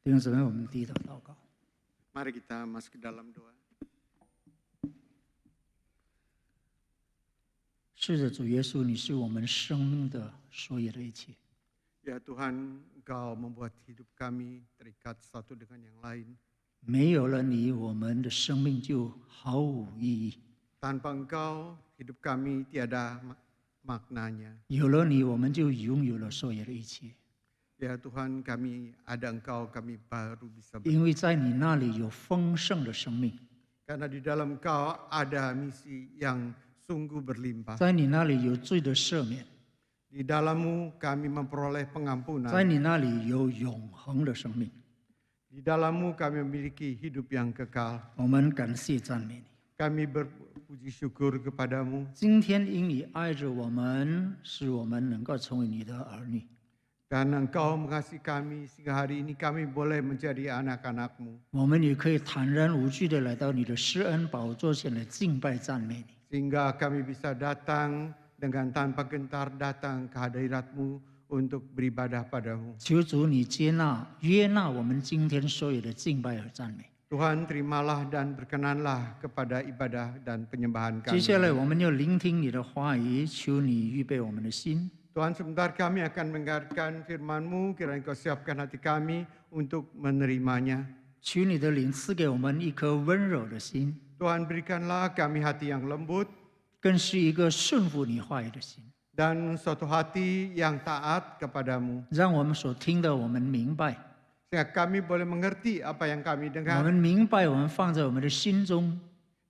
弟兄姊妹，我们低头祷告。 Mari kita masuk ke dalam doa. 是的，主耶稣，你是我们生命的所有的一切。 Ya Tuhan, Engkau membuat hidup kami terikat satu dengan yang lain. 没有了你，我们的生命就毫无意义； Tanpa Engkau, hidup kami tiada maknanya. 有了你，我们就拥有了所有的一切。 Ya Tuhan, kami ada Engkau, kami baru bisa 因为在你那里有丰盛的生命， Karena di dalam Engkau ada misi yang sungguh berlimpah. 在你那里有罪的赦免， Di dalam-Mu kami memperoleh 在 pengampunan. 你那里有永恒的生命。 Di dalam-Mu kami memiliki hidup yang kekal. 我们感谢赞美你。 Kami berpuji syukur kepadamu. 今天因你爱着我们，使我们能够成为你的儿女。 Karena Engkau mengasihi kami sehingga hari ini kami boleh menjadi anak-anak-Mu. 我们也可以坦然无惧地来到你的施恩宝座前来敬拜赞美你。 Sehingga kami bisa datang dengan tanpa gentar datang ke hadirat-Mu untuk beribadah padamu. 求主你接纳、约纳我们今天所有的敬拜和赞美。 Tuhan, terimalah dan berkenanlah kepada ibadah dan penyembahan 接下来 kami. 我们要聆听你的话语，求你预备我们的心， Tuhan, sebentar kami akan mendengarkan firman-Mu, kiranya Engkau siapkan hati kami untuk menerimanya. 求你的灵赐给我们一颗温柔的心， Tuhan, berikanlah kami hati yang lembut 更是一个顺服你话语的心， dan suatu hati yang taat kepadamu. 让我们所听的我们明白， Sehingga kami boleh mengerti apa yang kami 我 dengar 们明白，我们放在我们的心中，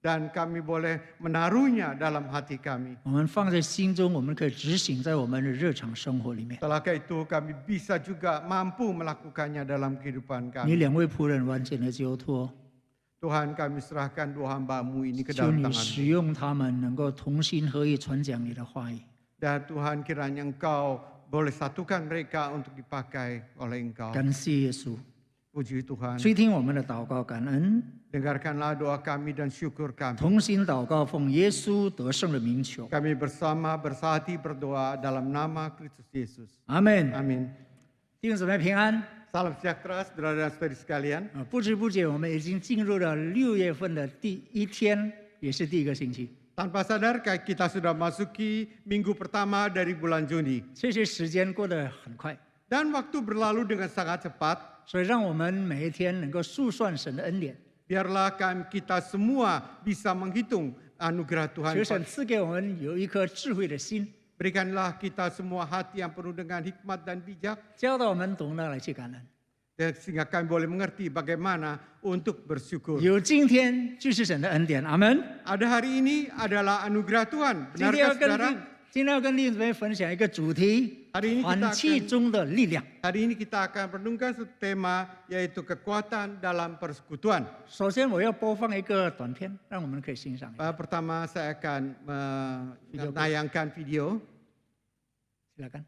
dan kami boleh menaruhnya dalam hati kami. 我们放在心中，我们可以执行在我们的日常生活里面。 Setelah itu kami bisa juga mampu melakukannya dalam kehidupan 你 kami. 两位仆人完全的交托， Tuhan, kami serahkan dua hamba-Mu ini ke 求 dalam 你 tangan-Mu. 使用他们，能够同心合意传讲你的话语。 Dan Tuhan, kiranya Engkau boleh satukan mereka untuk dipakai oleh Engkau. 感谢耶稣， Puji Tuhan. 垂听我们的祷告，感恩。 Dengarkanlah doa kami dan syukur kami. 同心祷告，奉耶稣得胜的名求， Kami bersama bersahati berdoa dalam nama Kristus Yesus. 阿门。 Amin. 弟兄姊妹平安。 Salam sejahtera, saudara dan saudari sekalian. 不知不觉，我们已经进入了6月份的第一天，也是第一个星期。 Tanpa sadar, kita sudah masuki minggu pertama dari bulan Juni. 这些时间过得很快， Dan waktu berlalu dengan sangat cepat. 所以让我们每一天能够数算神的恩典， Biarlah kita semua bisa menghitung anugerah Tuhan. 求神赐给我们有一颗智慧的心， Berikanlah kita semua hati yang penuh dengan hikmat dan bijak. 教导我们懂得来去感恩。 Sehingga kami boleh mengerti bagaimana untuk bersyukur. 有今天就是神的恩典，阿门。 Ada hari ini adalah anugerah Tuhan. 今天要 Benarkah 跟 saudara? 今天要跟弟兄姊妹分享一个主题： hari ini 团 kita 契 akan 中的力量。 hari ini kita akan merenungkan satu tema yaitu kekuatan dalam persekutuan. 首先，我要播放一个短片，让我们可以欣赏一下。 Pertama saya akan menayangkan video. Silakan.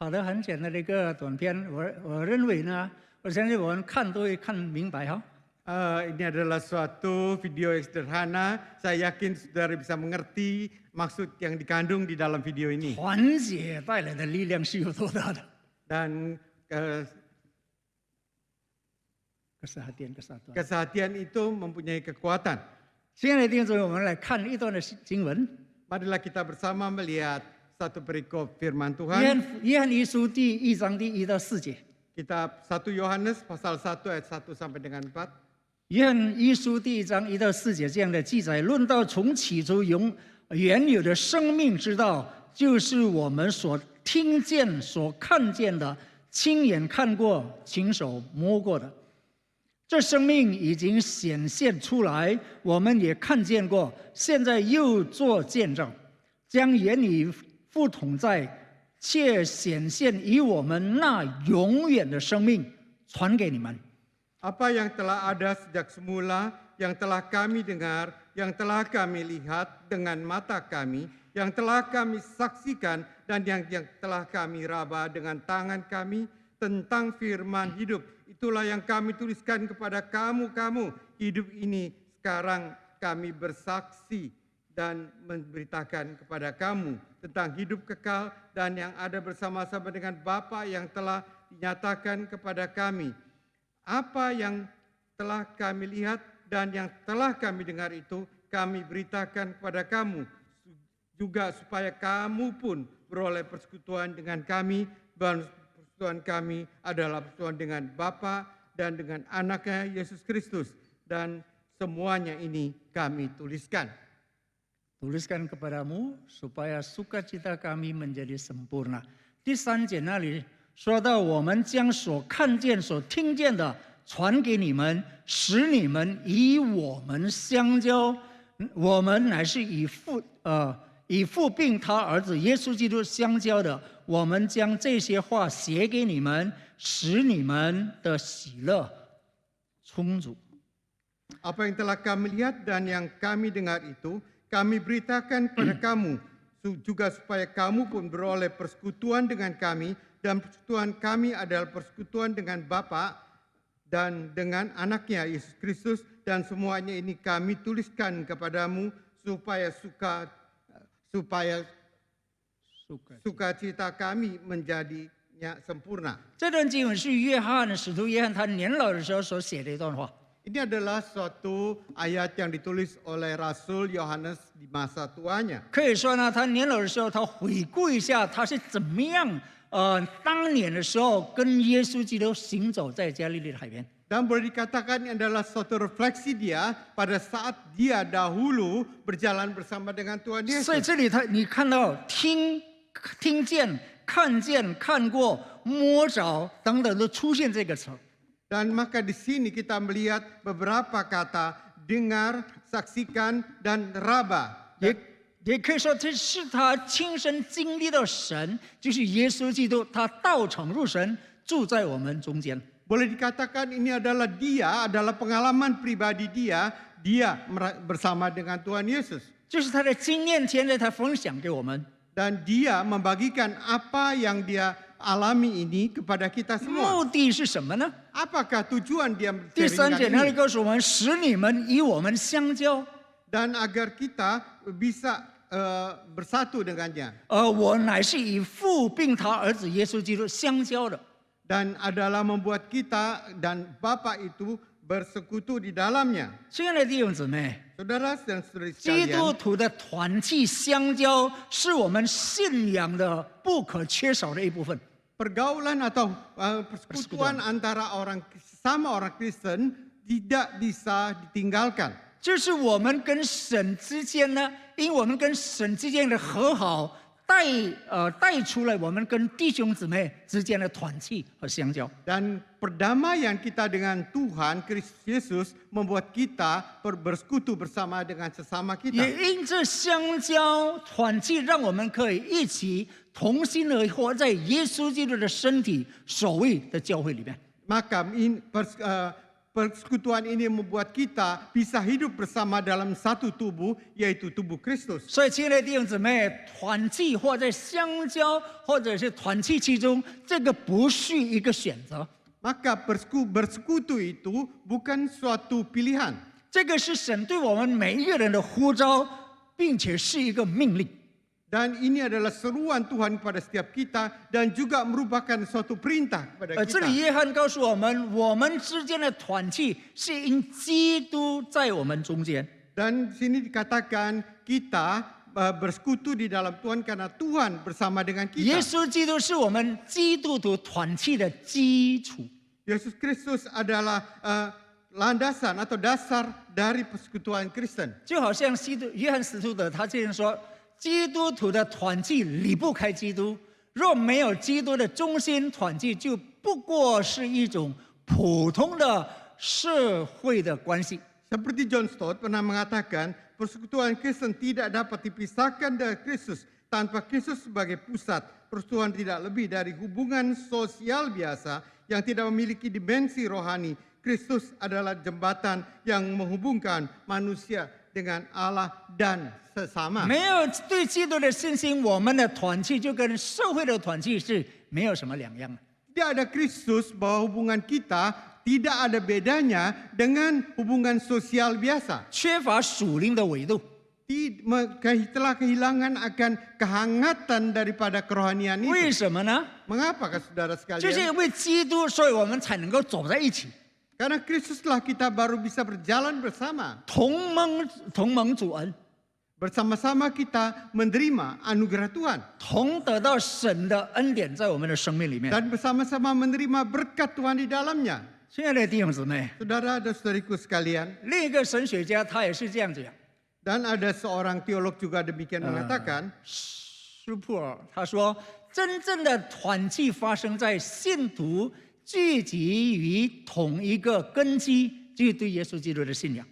好的，很简单的一个短片，我认为呢，我相信我们看都会看明白哈。 Ini adalah suatu video yang sederhana. Saya yakin saudara bisa mengerti maksud yang dikandung di dalam video ini. 团结带来的力量是有多大的？ Dan kesehatian itu mempunyai kekuatan. 亲爱的弟兄姊妹，我们来看一段的经文， Marilah kita bersama melihat satu perikop firman 约 Tuhan. 翰一书第1章第1到4节。 Kitab 1 Yohanes pasal 1 ayat 1 sampai dengan 4. 约翰一书第1章1到4节这样的记载，论到从起初原有的生命之道，就是我们所听见、所看见的，亲眼看过、亲手摸过的。这生命已经显现出来，我们也看见过，现在又做见证，将原与父同在，且显现以我们那永远的生命传给你们。 Apa yang telah ada sejak semula, yang telah kami dengar, yang telah kami lihat dengan mata kami, yang telah kami saksikan, dan yang telah kami raba dengan tangan kami tentang firman hidup. Itulah yang kami tuliskan kepada kamu. Hidup ini sekarang kami bersaksi dan memberitakan kepada kamu tentang hidup kekal dan yang ada bersama-sama dengan Bapa yang telah dinyatakan kepada kami. Apa yang telah kami lihat dan yang telah kami dengar itu kami beritakan kepada kamu, juga supaya kamu pun beroleh persekutuan dengan kami, dan persekutuan kami adalah persekutuan dengan Bapa dan dengan Anaknya Yesus Kristus, dan semuanya ini kami tuliskan. Tuliskan kepadamu supaya sukacita kami menjadi sempurna. 第3节那里说到，我们将所看见、所听见的传给你们，使你们与我们相交。我们乃是以父并他儿子耶稣基督相交的。我们将这些话写给你们，使你们的喜乐充足。 Apa yang telah kami lihat dan yang kami dengar itu kami beritakan kepada kamu, juga supaya kamu pun beroleh persekutuan dengan kami, dan persekutuan kami adalah persekutuan dengan Bapa dan dengan Anaknya Yesus Kristus, dan semuanya ini kami tuliskan kepadamu supaya sukacita kami menjadinya sempurna. 这段经文是使徒约翰他年老的时候所写的一段话。 Ini adalah suatu ayat yang ditulis oleh Rasul Yohanes di masa tuanya. 可以说呢，他年老的时候，他回顾一下他是怎么样，当年的时候跟耶稣基督行走在加利利的海边。 Dan boleh dikatakan ini adalah suatu refleksi dia pada saat dia dahulu berjalan bersama dengan Tuhan 所以 Yesus. 这里你看到听见、看见、看过、摸着等等都出现这个词。 Dan maka di sini kita melihat beberapa kata dengar, saksikan, dan raba. 也可以说这是他亲身经历到神，就是耶稣基督，他道成肉身住在我们中间。 Boleh dikatakan ini adalah pengalaman pribadi dia bersama dengan Tuhan Yesus. 就是他的经验，现在他分享给我们。 Dan dia membagikan apa yang dia alami ini kepada kita semua. 目的是什么呢？ Apakah tujuan dia 第3节那里 sharingkan ini? 告诉我们，使你们与我们相交。 Dan agar kita bisa bersatu dengannya. 我乃是以父并他儿子耶稣基督相交的。 Dan adalah membuat kita dan Bapa itu bersekutu di dalamnya. 亲爱的弟兄姊妹， Saudara dan saudari 基督 sekalian, 徒的团契相交是我们信仰的不可缺少的一部分。 pergaulan atau persekutuan antara orang Kristen tidak bisa ditinggalkan. 这是我们跟神之间呢，因为我们跟神之间的和好，带出来我们跟弟兄姊妹之间的团契和相交。 Dan perdamaian kita dengan Tuhan Kristus Yesus membuat kita bersekutu bersama dengan sesama 也 kita. 因这相交团契，让我们可以一起同心而活在耶稣基督的身体所谓的教会里面。 Maka persekutuan ini membuat kita bisa hidup bersama dalam satu tubuh, yaitu tubuh Kristus. 所以，亲爱的弟兄姊妹，团契或在相交，或者是团契其中，这个不是一个选择， Maka bersekutu itu bukan suatu pilihan. 这个是神对我们每一个人的呼召，并且是一个命令。Dan ini adalah seruan Tuhan kepada setiap kita dan juga merupakan suatu perintah kepada 这里 kita. 约翰告诉我们，我们之间的团契是因基督在我们中间。 Dan di sini dikatakan kita bersekutu di dalam Tuhan karena Tuhan bersama dengan 耶 kita. 稣基督是我们基督徒团契的基础。 Yesus Kristus adalah landasan atau dasar dari persekutuan Kristen. 就好像约翰使徒的他这样说：基督徒的团契离不开基督，若没有基督的中心团契，就不过是一种普通的社会的关系。 Seperti John Stott pernah mengatakan, persekutuan Kristen tidak dapat dipisahkan dari Kristus. Tanpa Kristus sebagai pusat, persekutuan tidak lebih dari hubungan sosial biasa yang tidak memiliki dimensi rohani. Kristus adalah jembatan yang menghubungkan manusia dengan Allah dan sesama. 没有对基督的信心，我们的团契就跟社会的团契是没有什么两样的。 Tidak ada Kristus bahwa hubungan kita tidak ada bedanya dengan hubungan sosial biasa. 缺乏属灵的维度。 Telah kehilangan akan kehangatan daripada kerohanian 为 itu. 什么呢？ Mengapakah saudara 就是 sekalian? 因为基督，所以我们才能够走在一起， Karena Kristuslah kita baru bisa berjalan bersama. 同盟主恩， Bersama-sama kita menerima anugerah Tuhan. 同得到神的恩典在我们的生命里面。 Dan bersama-sama menerima berkat Tuhan di dalamnya. 亲爱的弟兄姊妹， Saudara dan saudariku sekalian. 另一个神学家他也是这样讲， Dan ada seorang teolog juga demikian mengatakan. 斯普尔他说，真正的团契发生在信徒聚集于同一个根基，就是对耶稣基督的信仰。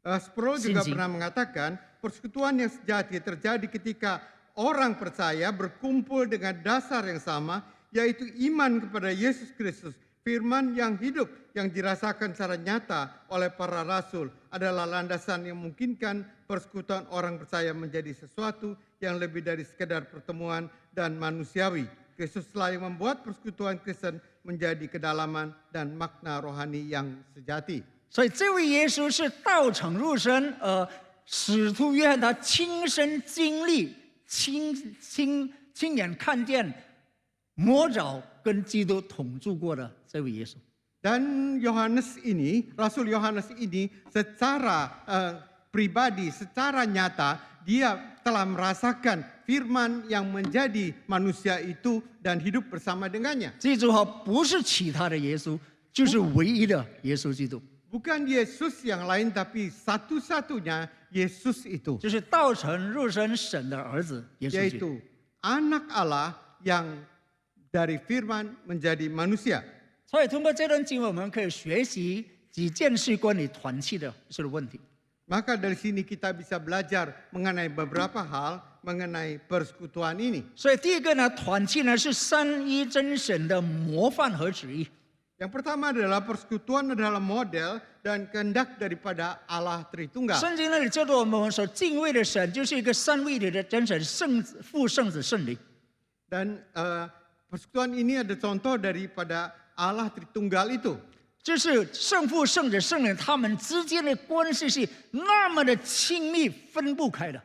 Sproul juga Sinji. pernah mengatakan persekutuan yang sejati terjadi ketika orang percaya berkumpul dengan dasar yang sama, yaitu iman kepada Yesus Kristus. Firman yang hidup yang dirasakan secara nyata oleh para rasul adalah landasan yang memungkinkan persekutuan orang percaya menjadi sesuatu yang lebih dari sekedar pertemuan dan manusiawi. Kristuslah yang membuat persekutuan Kristen menjadi kedalaman dan makna rohani yang sejati. 所以这位耶稣是道成肉身，使徒约翰他亲身经历、亲眼看见摸着跟基督同住过的这位耶稣。 Dan Yohanes ini, Rasul Yohanes ini secara pribadi, secara nyata, dia telah merasakan firman yang menjadi manusia itu dan hidup bersama dengannya. 记住哈，不是其他的耶稣，就是唯一的耶稣基督， Bukan Yesus yang lain, tapi satu-satunya Yesus itu, 就是道成肉身神的儿子耶稣基督。 yaitu anak Allah yang dari firman menjadi manusia. 所以通过这段经文，我们可以学习几件事关于团契的问题。 Maka dari sini kita bisa belajar mengenai beberapa hal mengenai persekutuan ini. 所以第一个呢，团契呢是三一真神的模范和旨意。 Yang pertama adalah persekutuan adalah model dan kehendak daripada Allah Tritunggal. 圣经那里教导我们所敬畏的神，就是一个三位一体的真神，圣子、父、圣子、圣灵。 Dan persekutuan ini ada contoh daripada Allah Tritunggal itu. 就是圣父、圣子、圣灵他们之间的关系是那么的亲密，分不开的。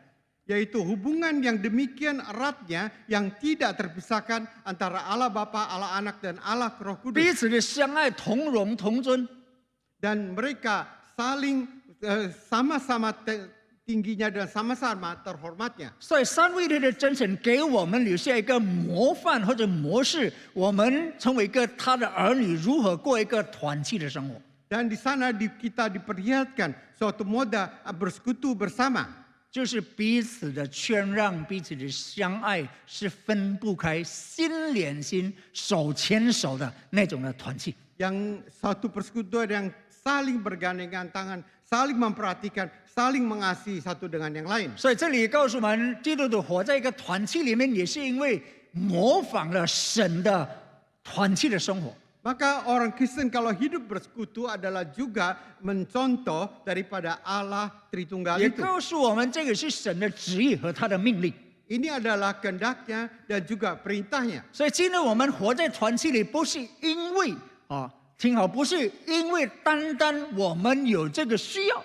Yaitu hubungan yang demikian eratnya yang tidak terpisahkan antara Allah Bapa, Allah Anak, dan Allah Roh 彼 Kudus. 此的相爱、同荣、同尊。 Dan mereka saling sama-sama tingginya dan sama-sama terhormatnya. 所以三位一体的真神给我们留下一个模范或者模式，我们成为一个他的儿女，如何过一个团契的生活。 Dan di sana kita diperlihatkan suatu modal bersekutu bersama. 就是彼此的谦让，彼此的相爱，是分不开，心连心、手牵手的那种的团契。 Yang satu persekutuan yang saling bergandengan tangan, saling memperhatikan, saling mengasihi satu dengan yang lain. 所以这里告诉我们，基督徒活在一个团契里面，也是因为模仿了神的团契的生活。 Maka orang Kristen kalau hidup bersekutu adalah juga mencontoh daripada Allah Tritunggal 也 itu. 告诉我们，这个是神的旨意和他的命令。 Ini adalah kehendaknya dan juga perintahnya. 所以今天我们活在团契里，不是因为听好，不是因为单单我们有这个需要，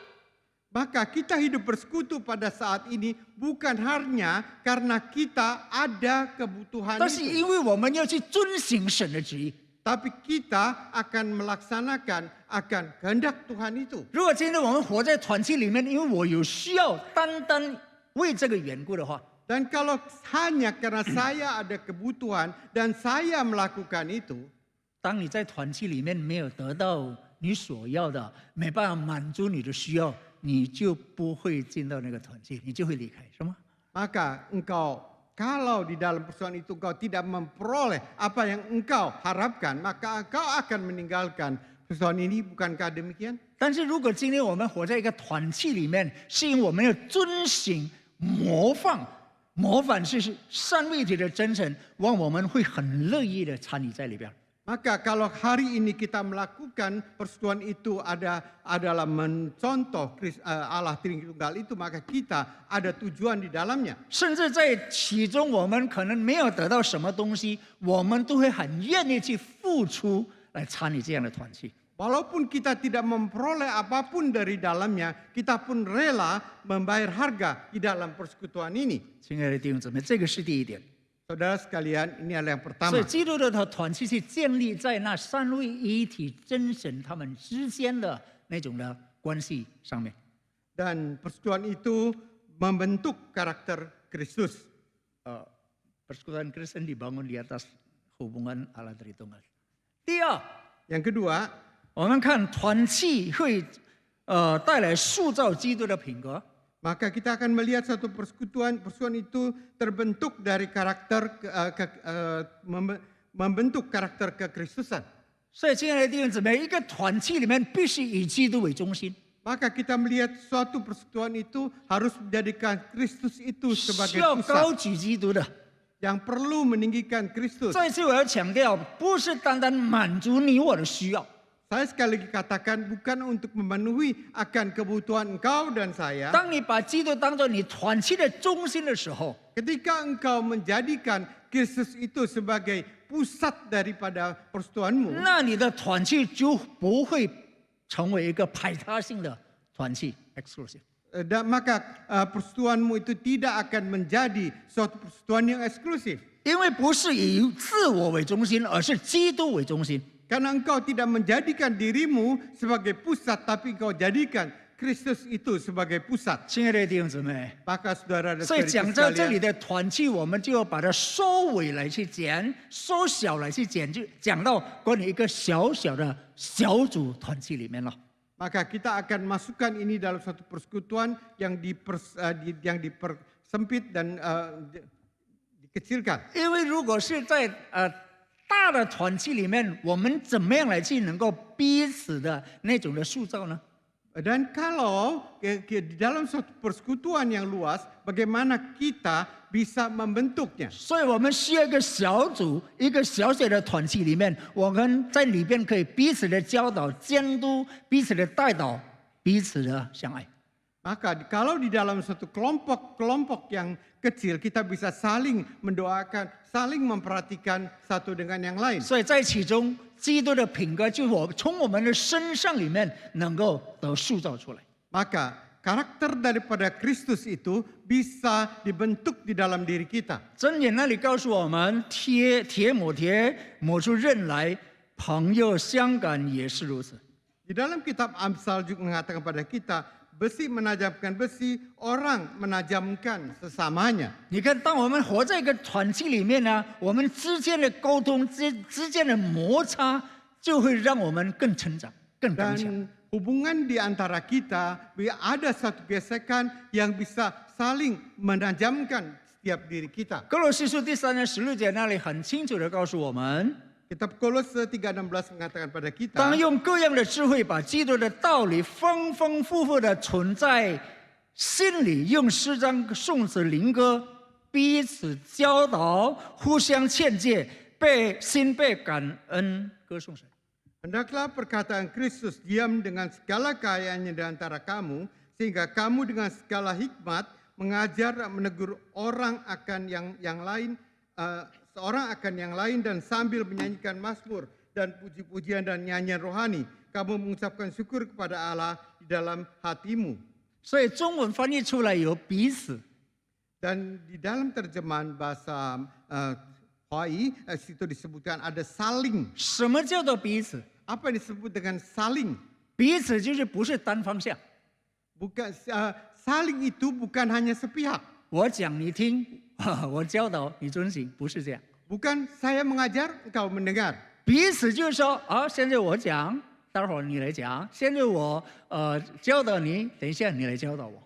Maka kita hidup bersekutu pada saat ini bukan hanya karena kita ada kebutuhan 但是 itu. 因为我们要去遵行神的旨意。 Tapi kita akan melaksanakan akan kehendak Tuhan itu. 如果今天我们活在团契里面，因为我有需要，单单为这个缘故的话， Dan kalau hanya karena saya ada kebutuhan dan saya melakukan itu, 当你在团契里面没有得到你所要的，没办法满足你的需要，你就不会进到那个团契，你就会离开，是吗？ maka engkau kalau di dalam persoalan itu engkau tidak memperoleh apa yang engkau harapkan, maka engkau akan meninggalkan persoalan ini. Bukankah demikian? 但是如果今天我们活在一个团契里面，是因为我们要遵行模范，模范是三位一体的真神，我们会很乐意的参与在里边。 Maka kalau hari ini kita melakukan persetujuan itu adalah mencontoh Allah Tritunggal itu, maka kita ada tujuan di dalamnya. 甚至在其中，我们可能没有得到什么东西，我们都会很愿意去付出来参与这样的团契。 Walaupun kita tidak memperoleh apapun dari dalamnya, kita pun rela membayar harga di dalam persekutuan ini. 亲爱的弟兄姊妹，这个是第一点。 Saudara sekalian, ini adalah yang 所 pertama. 以基督的团契是建立在那三位一体真神他们之间的那种的关系上面。 Dan persekutuan itu membentuk karakter Kristus. Persekutuan Kristen dibangun di atas hubungan Allah Tritunggal. 第二， Yang kedua, 我们看团契会带来塑造基督的品格。 maka kita akan melihat satu persekutuan itu terbentuk dari karakter membentuk karakter kekristusan. 所以，亲爱的弟兄姊妹，一个团契里面必须以基督为中心， Maka kita melihat suatu persekutuan itu harus menjadikan Kristus itu 需 sebagai 要高 pusat, 举基督的。 yang perlu meninggikan Kristus. 再次，我要强调，不是单单满足你我的需要， Saya sekali lagi katakan bukan untuk memenuhi akan kebutuhan engkau dan saya. 当你把基督当作你团契的中心的时候， Ketika engkau menjadikan Kristus itu sebagai pusat daripada persekutuanmu, 那你的团契就不会成为一个排他性的团契 （exclusive）。 dan maka persekutuanmu itu tidak akan menjadi suatu persekutuan yang eksklusif. 因为不是以自我为中心，而是基督为中心。 Karena engkau tidak menjadikan dirimu sebagai pusat, tapi engkau jadikan Kristus itu sebagai pusat. 亲爱的弟兄姊妹， Maka saudara dan 所以 saudari 讲到这里 sekalian, 的团契，我们就要把它收尾来去讲，缩小来去讲，就讲到关于一个小小的小组团契里面了。 maka kita akan masukkan ini dalam suatu persekutuan yang dipersempit dan dikecilkan. 因为如果是在大的团契里面，我们怎么样来去能够彼此的那种的塑造呢？ Dan kalau di dalam suatu persekutuan yang luas, bagaimana kita bisa membentuknya? 所以我们需要一个小组，一个小小的团契里面，我们在里边可以彼此的教导、监督、彼此的带导、彼此的相爱。 Maka kalau di dalam suatu kelompok yang kecil, kita bisa saling mendoakan, saling memperhatikan satu dengan yang lain. 所以在其中，基督的品格就从我们的身上里面能够得塑造出来。 Maka karakter daripada Kristus itu bisa dibentuk di dalam diri kita. 箴言那里告诉我们，铁磨出刃来，朋友相感也是如此。 Di dalam kitab Amsal juga mengatakan kepada kita, besi menajamkan besi, orang menajamkan sesamanya. 你看，当我们活在一个团契里面呢，我们之间的沟通、之间的摩擦，就会让我们更成长、更刚强。 Dan hubungan di antara kita, ada satu gesekan yang bisa saling menajamkan setiap diri kita. 哥罗西书第3章16节那里很清楚的告诉我们， Kitab Kolose 3:16 mengatakan pada kita, 当用各样的智慧把基督的道理丰丰富富的存在心里，用诗章、颂词、灵歌彼此教导，互相劝诫，心被感恩歌颂神。 hendaklah perkataan Kristus diam dengan segala kekayaannya di antara kamu, sehingga kamu dengan segala hikmat mengajar dan menegur orang akan yang lain, seorang akan yang lain, dan sambil menyanyikan mazmur dan puji-pujian dan nyanyian rohani, kamu mengucapkan syukur kepada Allah di dalam hatimu. 所以中文翻译出来有彼此。 Dan di dalam terjemahan bahasa Hawaii situ disebutkan ada saling. 什么叫做彼此？ Apa yang disebut dengan saling? 彼此就是不是单方向， Bukan saling itu bukan hanya sepihak. 我讲你听，我教导你遵行，不是这样。 Bukan saya mengajar, engkau mendengar. 彼此就是说，现在我讲，待会儿你来讲；现在我教导你，等一下你来教导我。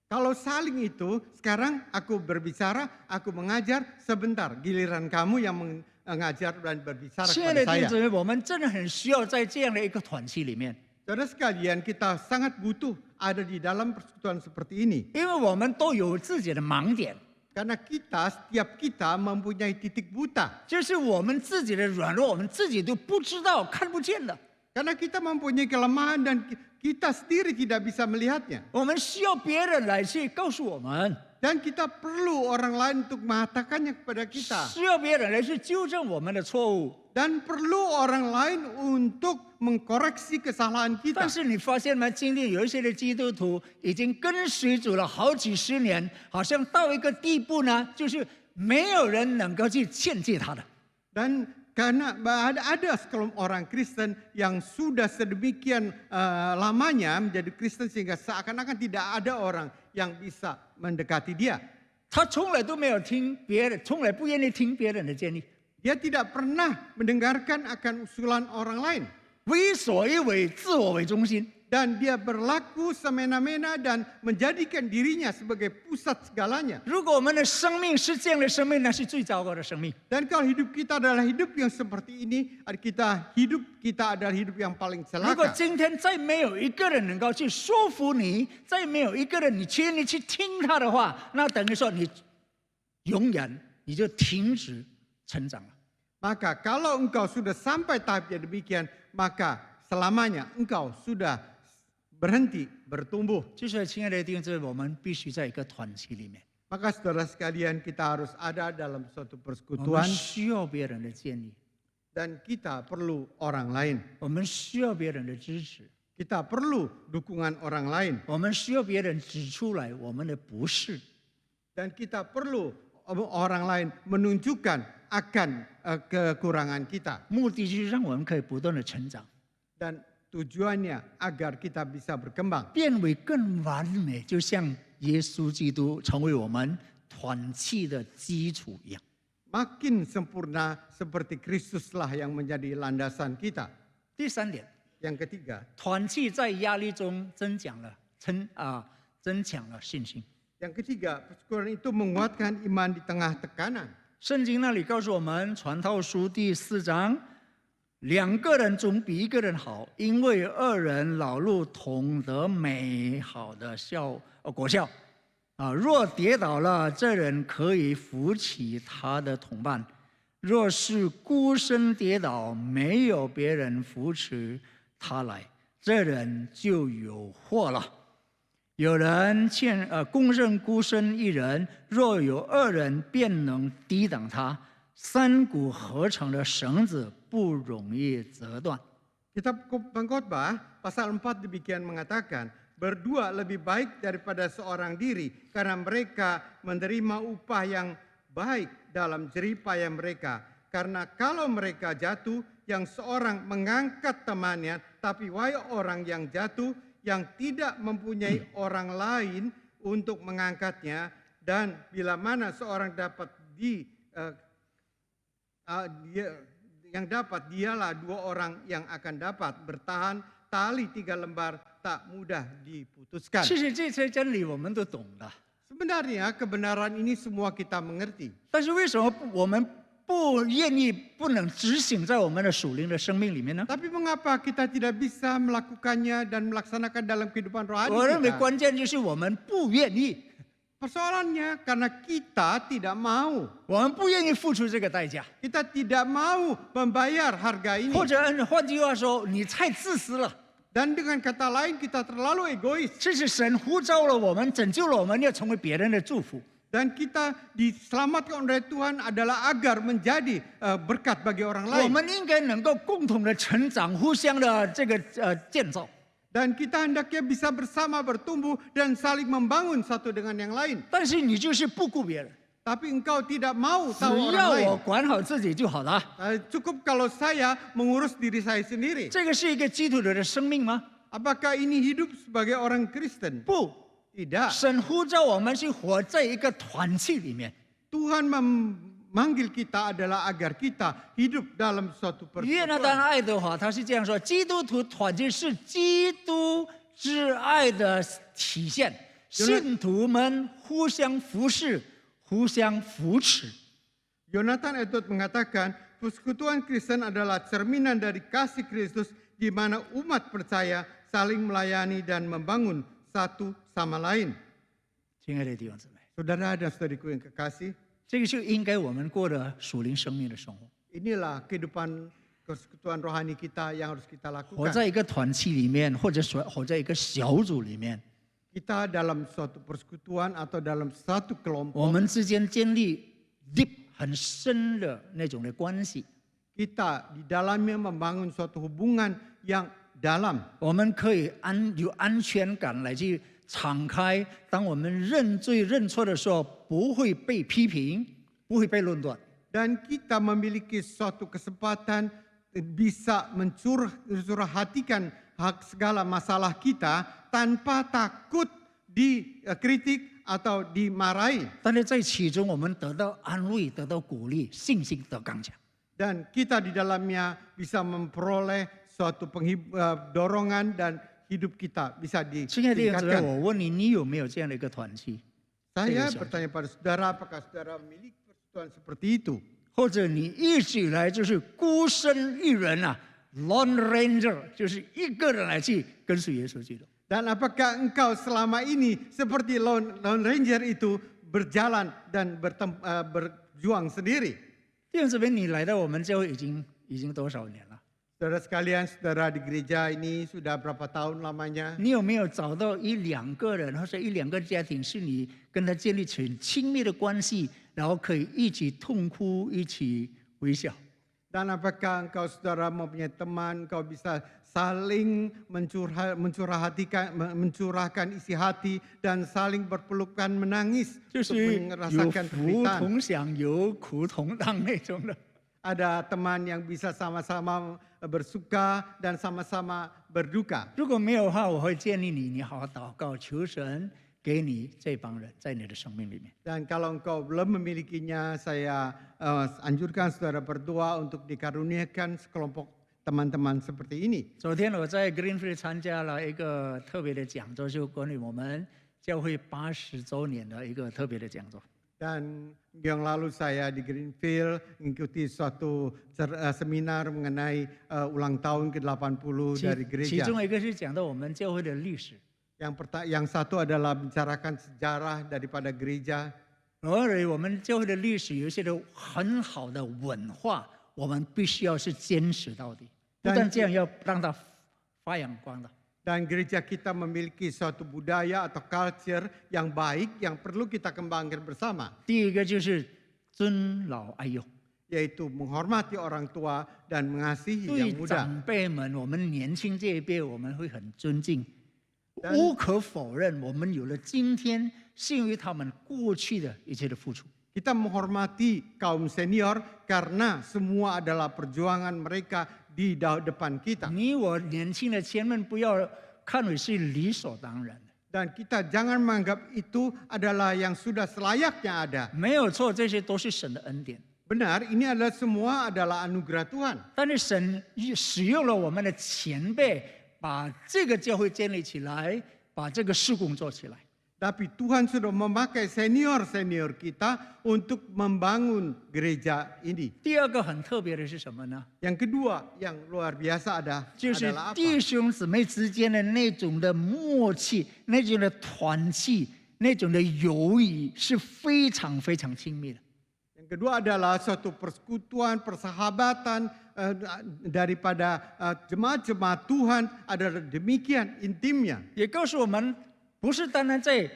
Kalau saling itu, sekarang aku berbicara, aku mengajar, sebentar giliran kamu yang mengajar dan berbicara 亲爱的 kepada 弟兄 saya. 姊妹，我们真的很需要在这样的一个团契里面， Saudara sekalian, kita sangat butuh ada di dalam persekutuan seperti ini. 因为我们都有自己的盲点， Karena setiap kita mempunyai titik buta. 就是我们自己的软弱，我们自己都不知道、看不见的。 Karena kita mempunyai kelemahan dan kita sendiri tidak bisa melihatnya. 我们需要别人来去告诉我们， Dan kita perlu orang lain untuk mengatakannya kepada kita. 需要别人来去纠正我们的错误。 Dan perlu orang lain untuk mengkoreksi kesalahan 但 kita. 是你发现吗？今天有一些的基督徒已经跟随主了好几十年，好像到一个地步呢，就是没有人能够去劝诫他的。 Dan karena ada sekelompok orang Kristen yang sudah sedemikian lamanya menjadi Kristen sehingga seakan-akan tidak ada orang yang bisa mendekati dia. 他从来都没有听别人，从来不愿意听别人的建议， Dia tidak pernah mendengarkan akan usulan orang lain. 为所欲为，自我为中心。 Dan dia berlaku semena-mena dan menjadikan dirinya sebagai pusat segalanya. 如果我们的生命是这样的生命，那是最糟糕的生命。 Dan kalau hidup kita adalah hidup yang seperti ini, kita adalah hidup yang paling 如果 celaka. 今天再没有一个人能够去说服你，再没有一个人你愿意去听他的话，那等于说你永远你就停止成长了。 Maka kalau engkau sudah sampai tahap yang demikian, maka selamanya engkau sudah berhenti bertumbuh. 就是亲爱的弟兄姊妹，我们必须在一个团体里面， Maka saudara sekalian, kita harus ada dalam suatu 我们 persekutuan 需要别人的建议， dan kita perlu orang lain. 我们需要别人的支持， Kita perlu dukungan orang lain 我们需要别人指出来我们的不是。 dan kita perlu orang lain menunjukkan akan kekurangan kita 目的就是让我们可以不断的成长， dan tujuannya agar kita bisa berkembang 变为更完美，就像耶稣基督成为我们团契的基础一样。 makin sempurna seperti Kristuslah yang menjadi landasan kita. 第三点， Yang ketiga, 团契在压力中增强了信心。 yang ketiga, persekutuan itu menguatkan iman di tengah tekanan. 圣经那里告诉我们，《传道书》第4章，2个人总比1个人好，因为2人劳碌同得美好的果效。若跌倒了，这人可以扶起他的同伴；若是孤身跌倒，没有别人扶持他来，这人就有祸了。 有人公认孤身一人，若有2人，便能抵挡他。3股合成的绳子不容易折断。 Kitab Pengkhotbah pasal 4 demikian mengatakan, berdua lebih baik daripada seorang diri karena mereka menerima upah yang baik dalam jerih payah mereka. Karena kalau mereka jatuh, yang seorang mengangkat temannya, tapi wahai orang yang jatuh, yang tidak mempunyai orang lain untuk mengangkatnya, dan bila mana seorang dapat dialah 2 orang yang akan dapat bertahan, tali 3 lembar tak mudah diputuskan. 其实这些真理我们都懂的， Sebenarnya kebenaran ini semua kita mengerti. 但是为什么我们不愿意、不能执行在我们的属灵的生命里面呢？ Tapi mengapa kita tidak bisa melakukannya dan melaksanakan dalam kehidupan rohani 我认为 kita? 关键就是我们不愿意， Persoalannya karena kita tidak mau. 我们不愿意付出这个代价， Kita tidak mau membayar harga ini. 或者换句话说，你太自私了。 Dan dengan kata lain kita terlalu egois. 这是神呼召了我们，拯救了我们，要成为别人的祝福。 Dan kita diselamatkan oleh Tuhan adalah agar menjadi berkat bagi orang 我 lain. 们应该能够共同的成长，互相的这个建造。Dan kita hendaknya bisa bersama bertumbuh dan saling membangun satu dengan yang lain. 但是你就是不顾别人， Tapi engkau tidak mau 只 tahu 要 orang 我 lain. 管好自己就好了。 Cukup kalau saya mengurus diri saya sendiri. 这个是一个基督徒的生命吗？ Apakah ini hidup sebagai orang Kristen? 不， Tidak. 神呼召我们是活在一个团契里面。 Tuhan memanggil kita adalah agar kita hidup dalam suatu 约拿单 persekutuan. 爱德华他是这样说：基督徒团契是基督之爱的体现，信徒们互相服侍、互相扶持。 Jonathan Edwards mengatakan, persekutuan Kristen adalah cerminan dari kasih Kristus di mana umat percaya saling melayani dan membangun satu sama lain. 亲爱的弟兄姊妹， Saudara dan saudariku yang kekasih, 这个就应该我们过的属灵生命的生活， inilah kehidupan persekutuan rohani kita yang harus kita 活 lakukan. 在一个团契里面，或者说活在一个小组里面， Kita dalam suatu persekutuan atau dalam satu 我 kelompok, 们之间建立 deep 很深的那种的关系， kita di dalamnya membangun suatu hubungan yang dalam. 我们可以有安全感来去敞开。当我们认罪认错的时候，不会被批评，不会被论断。 Dan kita memiliki suatu kesempatan bisa mencurahatikan hak segala masalah kita tanpa takut dikritik atau dimarahi. 但是在其中，我们得到安慰，得到鼓励，信心得刚强。 Dan kita di dalamnya bisa memperoleh suatu dorongan dan hidup kita bisa 亲爱的弟兄姊妹， ditingkatkan. 我问你，你有没有这样的一个团契？ Saya bertanya pada saudara, apakah saudara memiliki persekutuan seperti itu? 或者你一直以来就是孤身一人啊 ，Lone Ranger，就是一个人来去跟随耶稣基督？ Dan apakah engkau selama ini seperti Lone Ranger itu berjalan dan berjuang sendiri? 弟兄姊妹，你来到我们教会已经多少年了？ Saudara sekalian, saudara di gereja ini sudah berapa tahun lamanya? 你有没有找到一两个人或者一两个家庭，是你跟他建立起亲密的关系，然后可以一起痛哭，一起微笑？ Dan apakah engkau saudara mempunyai teman, engkau bisa saling mencurahkan isi hati dan saling berpelukan menangis 就 untuk 是有 merasakan 福 penderitaan. 同享、有苦同当那种的。 Ada teman yang bisa sama-sama bersuka dan sama-sama berduka. 如果没有的话，我会建议你好好祷告，求神给你这帮人在你的生命里面。 Dan kalau engkau belum memilikinya, saya anjurkan saudara berdoa untuk dikaruniakan sekelompok teman-teman seperti ini. 昨天我在 Greenfield 参加了一个特别的讲座，就关于我们教会80周年的一个特别的讲座。 Dan yang lalu saya di Greenfield mengikuti suatu seminar mengenai ulang tahun ke-80 dari 其 gereja. 中一个是讲到我们教会的历史， Yang satu adalah bicarakan sejarah daripada gereja. 而我们教会的历史有一些的很好的文化，我们必须要是坚持到底，不但这样要让它发扬光大。 Dan gereja kita memiliki suatu budaya atau culture yang baik yang perlu kita kembangkan bersama. 第一个就是尊老爱幼， Yaitu menghormati orang tua dan mengasihi 对 yang muda. 长辈们，我们年轻这一辈我们会很尊敬。 Dan- 无可否认，我们有了今天，是因为他们过去的一切的付出。 Kita menghormati kaum senior karena semua adalah perjuangan mereka di depan kita. 你我年轻的前面不要看为是理所当然的， Dan kita jangan menganggap itu adalah yang sudah selayaknya ada. 没有错，这些都是神的恩典。 Benar, ini adalah semua adalah anugerah Tuhan. 但是神使用了我们的前辈，把这个教会建立起来，把这个事工做起来。 Tapi Tuhan sudah memakai senior-senior kita untuk membangun gereja ini. 第二个很特别的是什么呢？ Yang kedua yang luar biasa 就是 adalah apa? 弟兄姊妹之间的那种的默契、那种的团契、那种的友谊是非常非常亲密的。 Yang kedua adalah suatu persekutuan, persahabatan daripada jemaat-jemaat Tuhan adalah demikian intimnya. 也告诉我们，不是单单在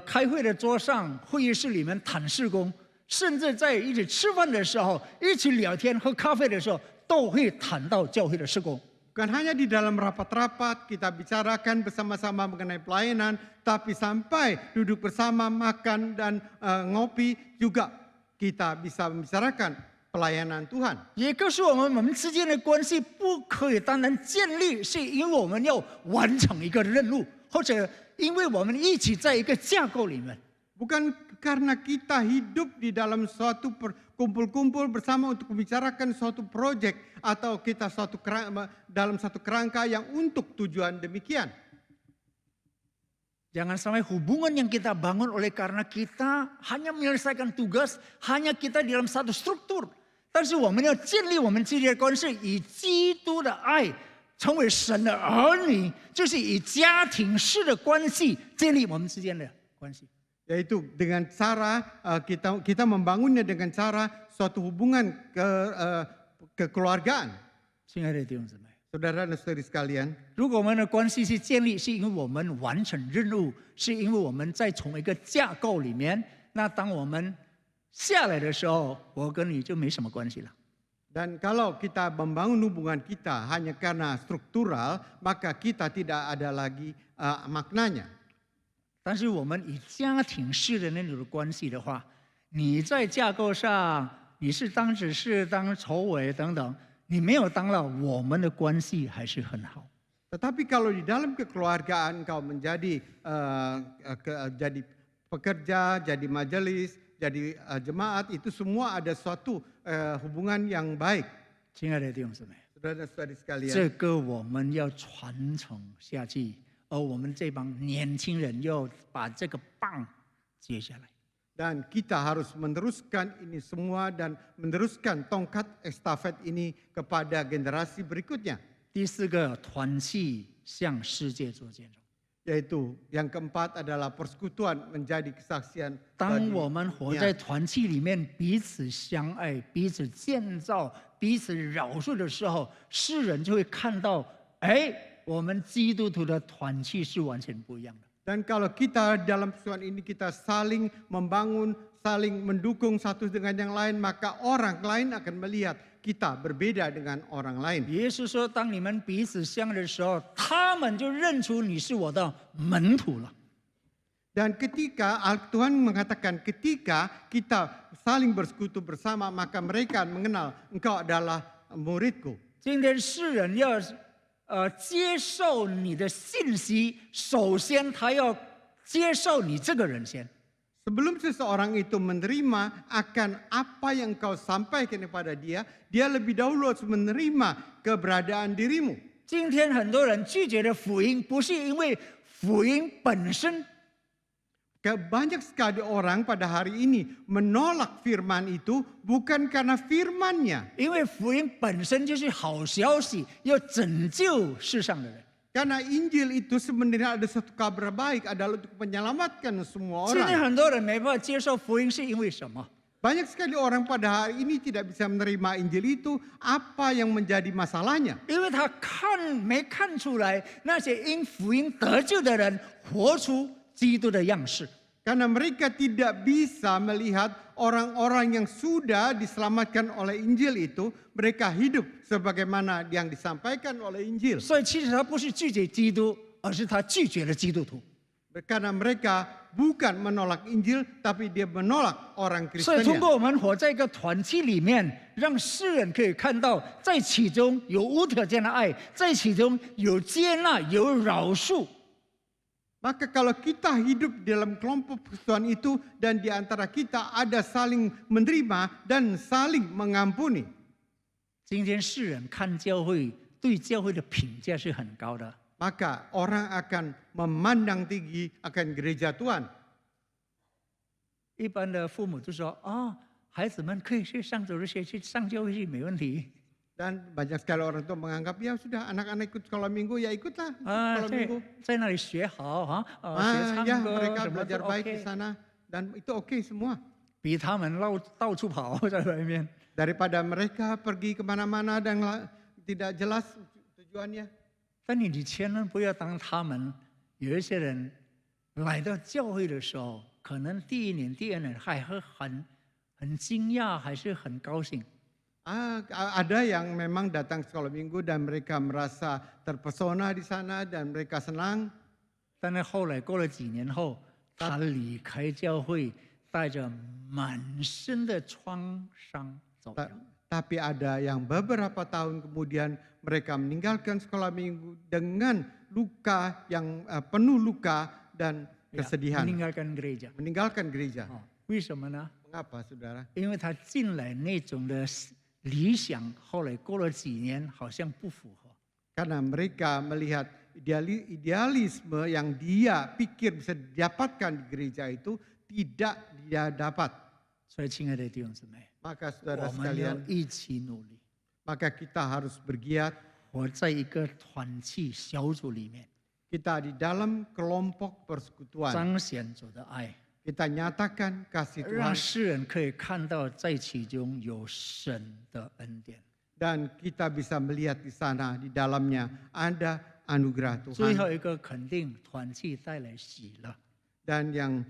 开会的桌上、会议室里面谈事工，甚至在一起吃饭的时候、一起聊天、喝咖啡的时候，都会谈到教会的事工。Bukan hanya di dalam rapat-rapat kita bicarakan bersama-sama mengenai pelayanan, tapi sampai duduk bersama makan dan ngopi juga kita bisa membicarakan pelayanan Tuhan. 也告诉我们之间的关系不可以单单建立，是因为我们要完成一个任务，或者因为我们一起在一个架构里面。 Bukan karena kita hidup di dalam suatu kumpul-kumpul bersama untuk membicarakan suatu proyek atau kita dalam satu kerangka yang untuk tujuan demikian. Jangan sampai hubungan yang kita bangun oleh karena kita hanya menyelesaikan tugas, hanya kita di dalam satu struktur. 但是我们要建立我们之间的关系，以基督的爱成为神的儿女，就是以家庭式的关系建立我们之间的关系。 Yaitu dengan cara kita membangunnya dengan cara suatu hubungan kekeluargaan. 亲爱的弟兄姊妹， Saudara dan saudari sekalian, 如果我们的关系是建立，是因为我们完成任务，是因为我们在从一个架构里面，那当我们下来的时候，我跟你就没什么关系了。 dan kalau kita membangun hubungan kita hanya karena struktural, maka kita tidak ada lagi maknanya. 但是我们以家庭式的那种关系的话，你在架构上你是当执事、当筹委等等，你没有当了，我们的关系还是很好。 Tetapi kalau di dalam kekeluargaan kau menjadi jadi pekerja, jadi majelis, jadi jemaat, itu semua ada suatu hubungan yang baik. 亲爱的弟兄姊妹， Saudara dan saudari sekalian, 这个我们要传承下去。 而我们这帮年轻人要把这个棒接下来。 dan kita harus meneruskan ini semua dan meneruskan tongkat estafet ini kepada generasi berikutnya. 第四个，团契向世界做见证。 Yaitu yang keempat adalah persekutuan menjadi kesaksian. 当我们活在团契里面，彼此相爱、彼此建造、彼此饶恕的时候，世人就会看到，哎。 我们基督徒的团契是完全不一样的。 Dan kalau kita dalam persekutuan ini kita saling membangun, saling mendukung satu dengan yang lain, maka orang lain akan melihat kita berbeda dengan orang lain. 耶稣说：“当你们彼此相爱的时候，他们就认出你是我的门徒了。” Dan ketika Tuhan mengatakan ketika kita saling bersekutu bersama, maka mereka mengenal engkau adalah muridku. 今天世人要接受你的信息，首先他要接受你这个人先。 Sebelum seseorang itu menerima akan apa yang kau sampaikan kepada dia, dia lebih dahulu harus menerima keberadaan dirimu. 今天很多人拒绝了福音，不是因为福音本身。 Banyak sekali orang pada hari ini menolak firman itu bukan karena firmannya. 因为福音本身就是好消息，要拯救世上的人。 Karena Injil itu sebenarnya ada satu kabar baik adalah untuk menyelamatkan semua 现在 orang. 很多人没办法接受福音，是因为什么？ Banyak sekali orang pada hari ini tidak bisa menerima Injil itu. Apa yang menjadi masalahnya? 因为他没看出来那些因福音得救的人活出基督的样式。 Karena mereka tidak bisa melihat orang-orang yang sudah diselamatkan oleh Injil itu, mereka hidup sebagaimana yang disampaikan oleh Injil. 所以其实他不是拒绝基督，而是他拒绝了基督徒。 Karena mereka bukan menolak Injil, tapi dia menolak orang 所以通 Kristennya. 过我们活在一个团契里面，让世人可以看到，在其中有无条件的爱，在其中有接纳、有饶恕。 Maka kalau kita hidup dalam kelompok persekutuan itu dan di antara kita ada saling menerima dan saling mengampuni. 今天世人看教会，对教会的评价是很高的。 Maka orang akan memandang tinggi akan gereja Tuhan. 一般的父母就说：“啊，孩子们可以去上主日学，去上教会去，没问题。 Dan banyak sekali orang tua menganggap ya sudah anak-anak ikut sekolah minggu ya ikutlah 啊， sekolah minggu. 在那里学好哈，学 Ya 唱歌 mereka 什么都 belajar baik di OK， sana dan itu oke semua. 比他们到处跑在外面。 Daripada mereka pergi kemana-mana dan tidak jelas tujuannya. 但你千万不要当他们有一些人来到教会的时候，可能第一年、第二年还会很惊讶，还是很高兴。Ada yang memang datang sekolah minggu dan mereka merasa terpesona di sana dan mereka senang. 但是后来过了几年后，他离开教会，带着满身的创伤走掉。 Tapi ada yang beberapa tahun kemudian mereka meninggalkan sekolah minggu dengan luka yang penuh luka dan kesedihan. meninggalkan gereja. Meninggalkan gereja. 为什么呢？ Mengapa, saudara? 因为他进来那种的理想，后来过了几年，好像不符合。 Karena mereka melihat idealisme yang dia pikir bisa didapatkan di gereja itu tidak dia dapat. 所以，亲爱的弟兄姊妹， Maka saudara 我们要 sekalian, 一起努力， maka kita harus bergiat. 活在一个团契小组里面， Kita di dalam kelompok persekutuan. 彰显主的爱， Kita nyatakan kasih 让 Tuhan 世人可以看到在其中有神的恩典。 dan kita bisa melihat di sana di dalamnya ada anugerah 最 Tuhan. 后一个肯定，团契带来喜乐。 Dan yang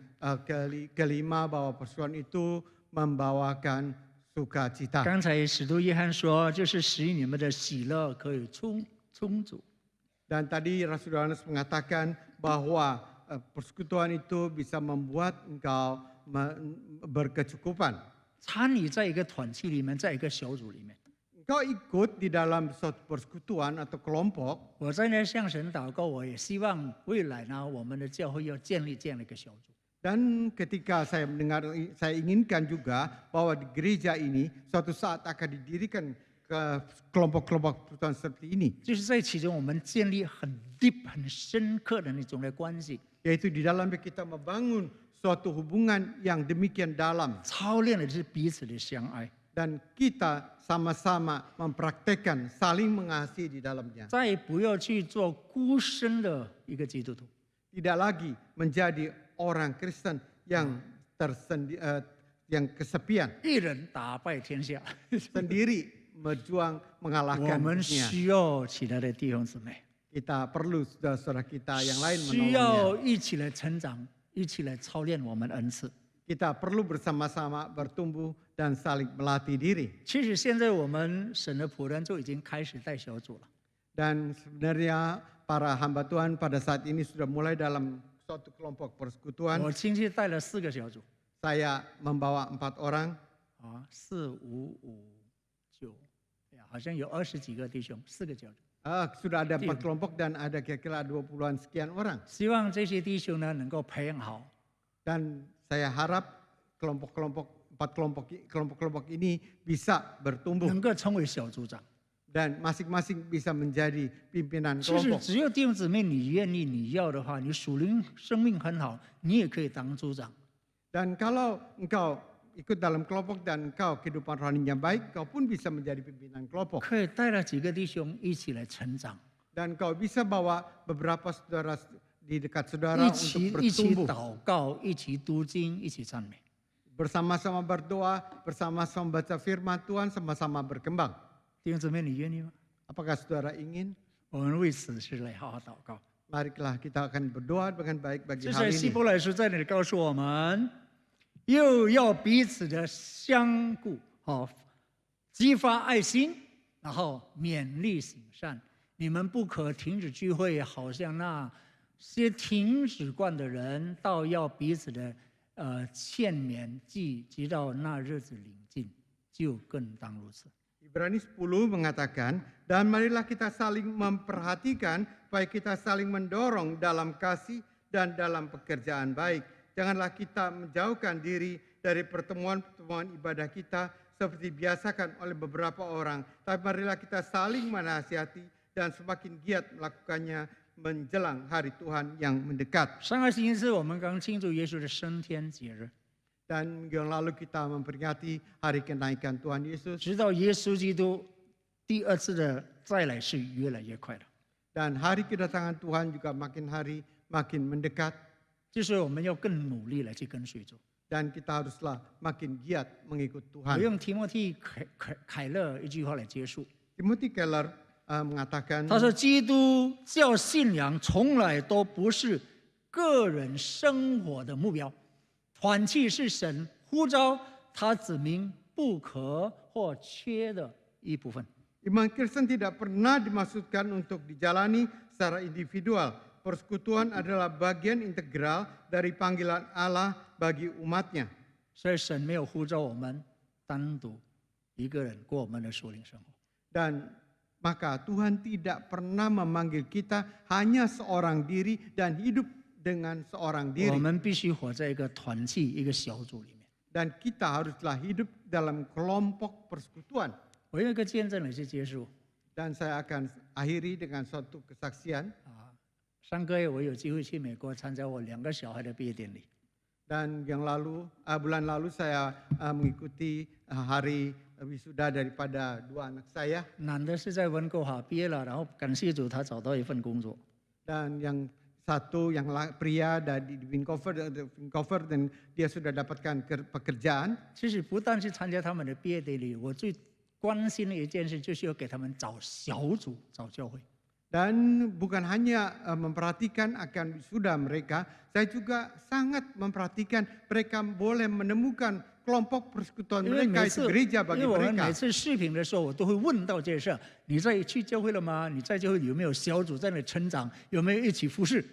kelima bahwa persekutuan itu membawakan sukacita. 刚才使徒约翰说，就是使你们的喜乐可以充足。 Dan tadi Rasul Yohanes mengatakan bahwa persekutuan itu bisa membuat engkau berkecukupan. 参与在一个团契里面，在一个小组里面， Engkau ikut di dalam suatu persekutuan atau kelompok. 我在那向神祷告，我也希望未来呢，我们的教会要建立这样的一个小组。 Dan ketika saya mendengar, saya inginkan juga bahwa di gereja ini suatu saat akan didirikan ke kelompok-kelompok persekutuan seperti ini. 就是在其中，我们建立很 deep、很深刻的那种的关系， Yaitu di dalamnya kita membangun suatu hubungan yang demikian dalam. 操练的是彼此的相爱， Dan kita sama-sama mempraktekkan saling mengasihi di dalamnya. 再也不要去做孤身的一个基督徒。 Tidak lagi menjadi orang Kristen yang yang kesepian. 一人打败天下， Sendiri berjuang 我 mengalahkan 们 dunia. 需要其他的弟兄姊妹， Kita perlu saudara-saudara kita yang lain 需 menolongnya. 要一起来成长，一起来操练我们的恩赐。 Kita perlu bersama-sama bertumbuh dan saling melatih diri. 其实现在我们神的仆人就已经开始带小组了。 Dan sebenarnya para hamba Tuhan pada saat ini sudah mulai dalam suatu kelompok persekutuan. 我亲戚带了4个小组， Saya membawa 4 orang. 啊，4、5、5、9，好像有20几个弟兄，4个小组。 Sudah ada 4 kelompok dan ada kira-kira 20-an sekian orang. 希望这些弟兄呢能够培养好， Dan saya harap kelompok-kelompok ini bisa bertumbuh 能够成为小组长。 dan masing-masing bisa menjadi pimpinan 其实 kelompok. 只有弟兄姊妹你愿意、你要的话，你属灵生命很好，你也可以当组长。 Dan kalau engkau ikut dalam kelompok dan engkau kehidupan rohaninya baik, kau pun bisa menjadi pimpinan kelompok. 可以带了几个弟兄一起来成长， Dan kau bisa bawa beberapa saudara di dekat saudara 一 untuk 起 bertumbuh. 祷告，一起读经，一起赞美。 Bersama-sama berdoa, bersama-sama baca firman Tuhan, sama-sama berkembang. 弟兄姊妹，你愿意吗？ Apakah saudara ingin? 我们为此事来好好祷告。 Marilah kita akan berdoa dengan baik bagi 这 hal 是希 ini. 伯来书在那里告诉我们，又要彼此的相顾，好，激发爱心，然后勉励行善。你们不可停止聚会，好像那些停止惯的人，倒要彼此的劝勉，直到那日子临近，就更当如此。 Ibrani 10 mengatakan, dan marilah kita saling memperhatikan, supaya kita saling mendorong dalam kasih dan dalam pekerjaan baik. Janganlah kita menjauhkan diri dari pertemuan-pertemuan ibadah kita seperti biasakan oleh beberapa orang. Tapi marilah kita saling menasihati dan semakin giat melakukannya menjelang hari Tuhan yang mendekat. 上个星期四我们刚庆祝耶稣的升天节日。 Dan minggu yang lalu kita memperingati hari kenaikan Tuhan Yesus. 直到耶稣基督第2次的再来是越来越快了。 Dan hari kedatangan Tuhan juga makin hari makin mendekat. 就是我们要更努力来去跟随主。 Dan kita haruslah makin giat mengikut 我 Tuhan. 用提摩太凯勒一句话来结束， Timothy Keller mengatakan, 他说：“基督教信仰从来都不是个人生活的目标，团契是神呼召他子民不可或缺的一部分。 Iman Kristen tidak pernah dimaksudkan untuk dijalani secara individual. Persekutuan adalah bagian integral dari panggilan Allah bagi umatnya. 所以神没有呼召我们单独一个人过我们的属灵生活。 Dan maka Tuhan tidak pernah memanggil kita hanya seorang diri dan hidup dengan seorang 我 diri. 们必须活在一个团契、一个小组里面。 Dan kita haruslah hidup dalam kelompok persekutuan. 我有一个见证的去结束 Dan saya akan akhiri dengan suatu kesaksian. 啊，上个月我有机会去美国参加我2个小孩的毕业典礼。 Dan bulan lalu saya mengikuti hari wisuda daripada 2 anak saya. 男的是在温哥华毕业了，然后感谢主，他找到一份工作。 Dan yang satu yang pria dari Vancouver dan dia sudah dapatkan pekerjaan. 其实不但是参加他们的毕业典礼，我最关心的一件事就是要给他们找小组、找教会。 Dan bukan hanya memperhatikan akan wisuda mereka, saya juga sangat memperhatikan mereka boleh menemukan kelompok persekutuan 因为 mereka 每 itu 次， gereja 因 bagi 为我们 mereka. 每次视频的时候，我都会问到这事儿：你在去教会了吗？你在教会有没有小组在那里成长？有没有一起服侍？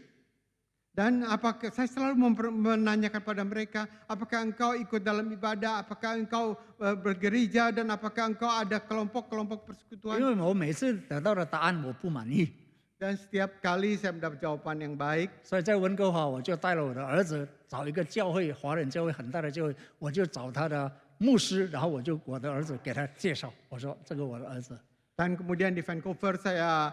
Dan apakah saya selalu menanyakan pada mereka, apakah engkau ikut dalam ibadah, apakah engkau bergereja, dan apakah engkau ada kelompok-kelompok 因 persekutuan. 为我每次得到的答案我不满意， Dan setiap kali saya mendapat jawaban yang baik, 所以在温哥华我就带了我的儿子找一个教会，华人教会很大的教会，我就找他的牧师，然后我的儿子给他介绍，我说这个我的儿子。 Dan kemudian di Vancouver saya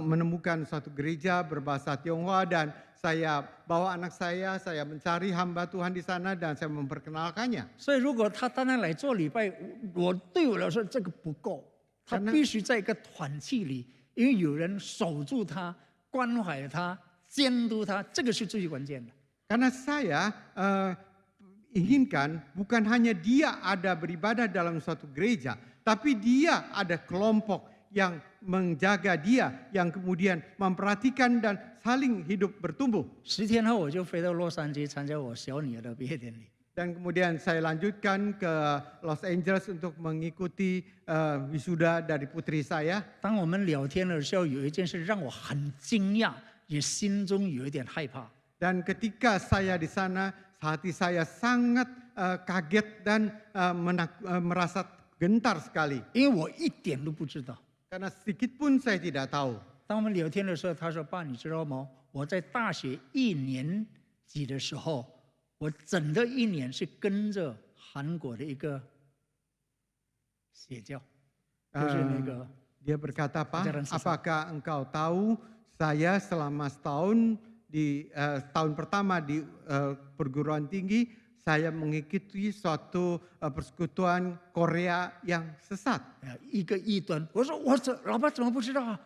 menemukan suatu gereja berbahasa Tionghoa dan saya bawa anak saya mencari hamba Tuhan di sana dan saya memperkenalkannya. 所以如果他单单来做礼拜，对我来说这个不够，他必须在一个团契里，因为有人守住他、关怀他、监督他，这个是最关键的。 Karena saya inginkan bukan hanya dia ada beribadah dalam suatu gereja, tapi dia ada kelompok yang menjaga dia, yang kemudian memperhatikan dan saling hidup bertumbuh. 10天后我就飞到洛杉矶参加我小女儿的毕业典礼。 Dan kemudian saya lanjutkan ke Los Angeles untuk mengikuti wisuda dari putri saya. 当我们聊天的时候，有一件事让我很惊讶，也心中有一点害怕。 Dan ketika saya di sana, hati saya sangat kaget dan merasa gentar sekali. 因为我一点都不知道。 Karena sedikit pun saya tidak tahu. 当我们聊天的时候，他说：“爸，你知道吗？我在大学1年级的时候，我整个1年是跟着韩国的一个邪教，就是那个 Dia berkata, Pak, Ajaran sesat. apakah engkau tahu saya selama setahun di tahun pertama di perguruan tinggi, saya mengikuti suatu persekutuan Korea yang sesat. 一个异端。”我说：“老爸怎么不知道啊？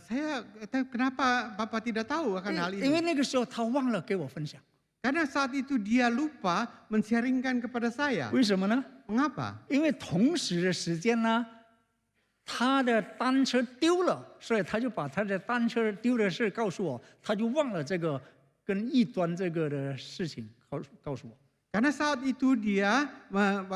Saya kenapa Bapak tidak tahu akan hal 因为 ini? 那个时候他忘了给我分享。 Karena saat itu dia lupa men-sharingkan kepada saya. 为什么呢？ Mengapa? 因为同时的时间呢，他的单车丢了，所以他就把他的单车丢的事告诉我，他就忘了这个跟异端这个的事情告诉我。 Karena saat itu dia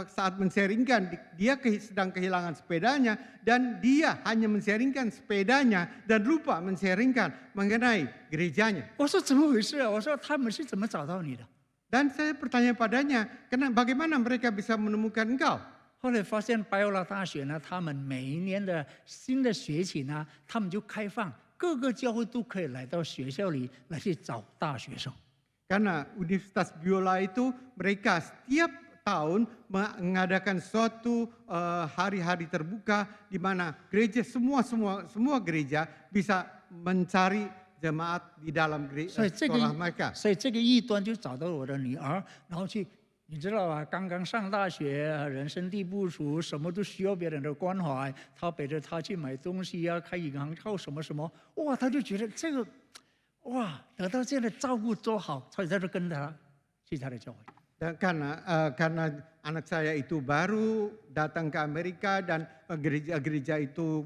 saat men-sharingkan dia sedang kehilangan sepedanya dan dia hanya men-sharingkan sepedanya dan lupa men-sharingkan mengenai gerejanya. 我说怎么回事啊？我说他们是怎么找到你的？ Dan saya bertanya padanya, bagaimana mereka bisa menemukan engkau? 后来发现拜欧拉大学呢，他们每一年的新的学期呢，他们就开放各个教会都可以来到学校里来去找大学生。 Karena Universitas Biola itu mereka setiap tahun mengadakan suatu hari-hari terbuka di mana gereja semua gereja bisa mencari jemaat di dalam sekolah mereka. 所以这个异端就找到我的女儿，然后去，你知道吧？刚刚上大学，人生地不熟，什么都需要别人的关怀。他背着她去买东西啊，开银行靠什么什么，哇，他就觉得这个。 哇，得到这样的照顾多好，所以他就跟他去他的教会。 Dan karena anak saya itu baru datang ke Amerika dan gereja-gereja itu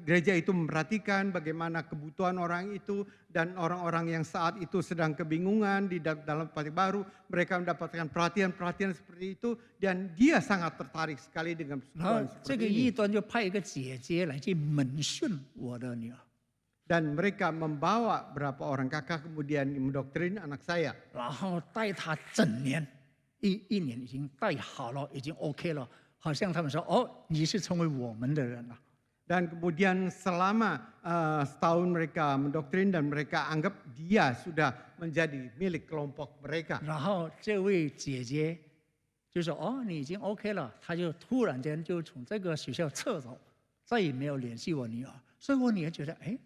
gereja itu memperhatikan bagaimana kebutuhan orang itu dan orang-orang yang saat itu sedang kebingungan di dalam tempat baru, mereka mendapatkan perhatian-perhatian seperti itu dan dia sangat tertarik sekali dengan 然后 persekutuan 这 seperti 个 ini. 异端就派一个姐姐来去门训我的女儿， Dan mereka membawa berapa orang kakak kemudian mendoktrin anak saya. 然后带她整年，一年已经带好了，已经 OK 了，好像他们说哦，你是成为我们的人了。 Dan kemudian selama setahun mereka mendoktrin dan mereka anggap dia sudah menjadi milik kelompok mereka. 然后这位姐姐就说哦，你已经 OK 了，她就突然间就从这个学校撤走，再也没有联系我女儿。所以我女儿觉得，哎，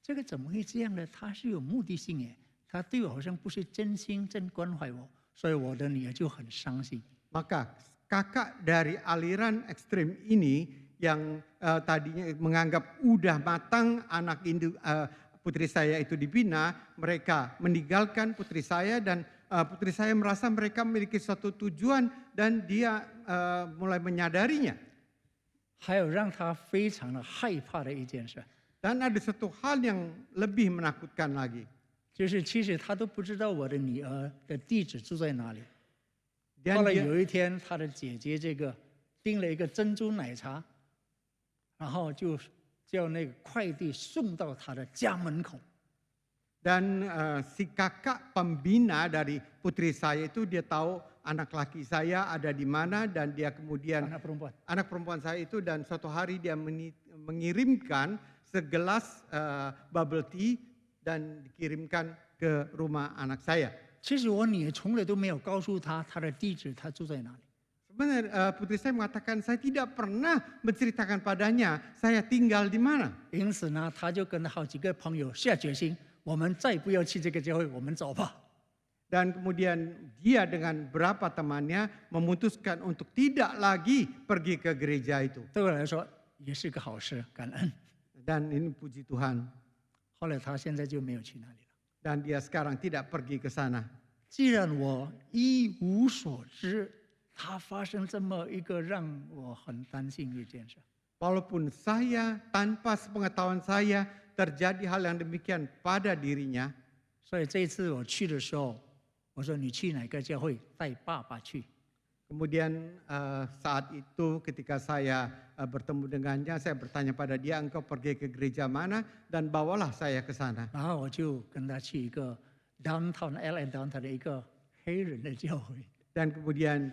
这个怎么会这样呢？她是有目的性耶，她对我好像不是真心真关怀我，所以我的女儿就很伤心。 Maka kakak dari aliran ekstrim ini yang tadinya menganggap udah matang putri saya itu dibina, mereka meninggalkan putri saya dan putri saya merasa mereka memiliki suatu tujuan dan dia mulai menyadarinya. 还有让她非常的害怕的一件事， Dan ada satu hal yang lebih menakutkan lagi. 就是其实她都不知道我的女儿的地址住在哪里。 Dan 后来 dia- 有一天，她的姐姐这个订了一个珍珠奶茶，然后就叫那个快递送到她的家门口。 Dan si kakak pembina dari putri saya itu dia tahu anak laki saya ada di mana dan dia kemudian anak perempuan. anak perempuan saya itu dan suatu hari dia mengirimkan segelas bubble tea dan dikirimkan ke rumah anak saya. 其实我女儿从来都没有告诉她她的地址，她住在哪里。 Sebenarnya putri saya mengatakan saya tidak pernah menceritakan padanya saya tinggal di mana. 因此呢，她就跟好几个朋友下决心，我们再不要去这个教会，我们走吧。 Dan kemudian dia dengan beberapa temannya memutuskan untuk tidak lagi pergi ke gereja itu. 对我来说也是个好事，感恩。 Dan ini puji Tuhan. 后来她现在就没有去那里了。 Dan dia sekarang tidak pergi ke sana. 既然我一无所知，她发生这么一个让我很担心的一件事。 Walaupun saya tanpa sepengetahuan saya terjadi hal yang demikian pada dirinya. 所以这一次我去的时候，我说你去哪个教会，带爸爸去。 Kemudian saat itu ketika saya bertemu dengannya, saya bertanya pada dia, engkau pergi ke gereja mana? Dan bawalah saya ke sana. 然后我就跟他去一个 downtown LA downtown 的一个黑人的教会。 Dan kemudian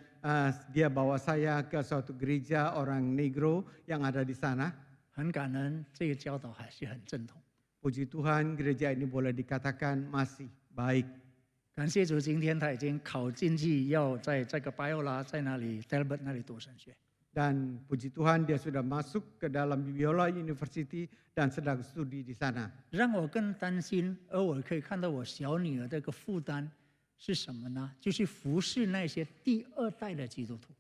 dia bawa saya ke suatu gereja orang Negro yang ada di sana. 很感恩，这个教导还是很正统。 Puji Tuhan gereja ini boleh dikatakan masih baik. 感谢主，今天他已经考进去，要在这个Biola在那里 Delbert 那里读神学。 Dan puji Tuhan dia sudah masuk ke dalam Biola University dan sedang studi di sana. 让我更担心，而我可以看到我小女儿这个负担是什么呢？就是服侍那些第二代的基督徒。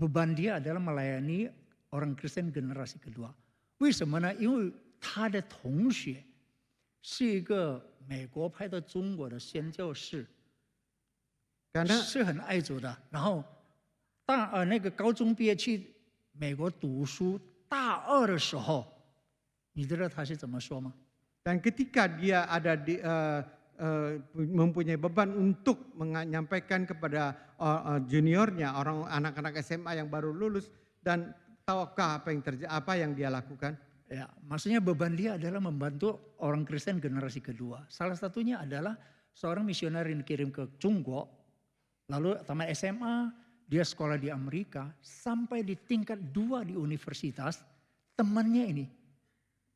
beban dia adalah melayani orang Kristen generasi kedua。为什么呢？因为他的同学是一个美国派到中国的宣教士， Karena 是很爱主的。然后那个高中毕业去美国读书，大二的时候，你知道他是怎么说吗？ Dan ketika dia ada di mempunyai beban untuk menyampaikan kepada juniornya, anak-anak SMA yang baru lulus, dan tahukah apa yang dia lakukan? Ya, maksudnya beban dia adalah membantu orang Kristen generasi kedua. Salah satunya adalah seorang misioner yang dikirim ke Junggo, lalu tamat SMA, dia sekolah di Amerika, sampai di tingkat 2 di universitas, temannya ini,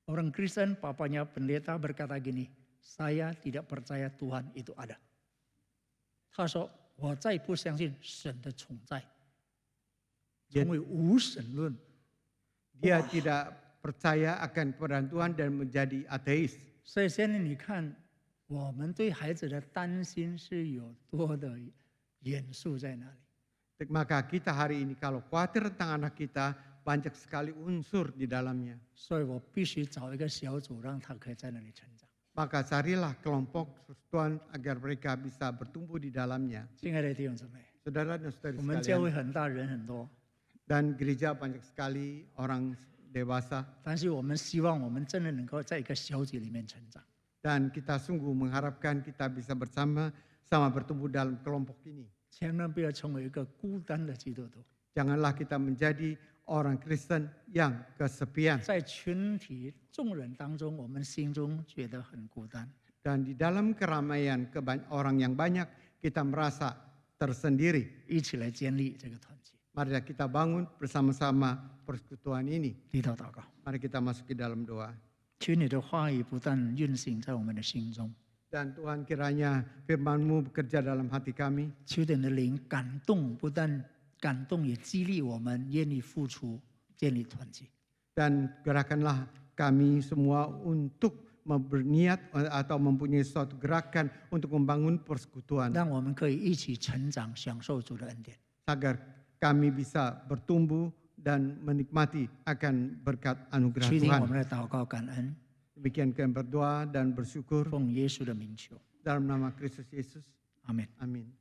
orang Kristen, papanya pendeta berkata gini, saya tidak percaya Tuhan itu ada. 他说我再不相信神的存在，成为无神论。 Dia tidak percaya akan keberadaan Tuhan dan menjadi ateis. 所以现在你看，我们对孩子的担心是有多的元素在哪里？ Maka kita hari ini kalau khawatir tentang anak kita, banyak sekali unsur di dalamnya. 所以我必须找一个小组，让他可以在那里成长。maka carilah kelompok persekutuan agar mereka bisa bertumbuh di dalamnya. 亲爱的弟兄姊妹， Saudara dan saudari 我们教 sekalian, 会很大，人很多， dan gereja banyak sekali orang dewasa, 但是我们希望我们真的能够在一个小组里面成长。 dan kita sungguh mengharapkan kita bisa bersama-sama bertumbuh dalam kelompok ini. 千万不要成为一个孤单的基督徒， Janganlah kita menjadi orang Kristen yang kesepian. 在群体众人当中，我们心中觉得很孤单。 Dan di dalam keramaian orang yang banyak, kita merasa tersendiri. 一起来建立这个团体， Marilah kita bangun bersama-sama persekutuan ini. 低头祷告， Mari kita masuk ke dalam doa. 求你的话语不断运行在我们的心中， Dan Tuhan kiranya firman-Mu bekerja dalam hati kami. 求你的灵感动，不但感动，也激励我们愿意付出，建立团体。 Dan gerakanlah kami semua untuk berniat atau mempunyai suatu gerakan untuk membangun persekutuan. 让我们可以一起成长，享受主的恩典。 Agar kami bisa bertumbuh dan menikmati akan berkat anugerah 确定我 Tuhan. 们的祷告感恩， Demikian kami berdoa dan bersyukur 奉耶稣的名求， dalam nama Kristus Yesus. 阿门。 Amin.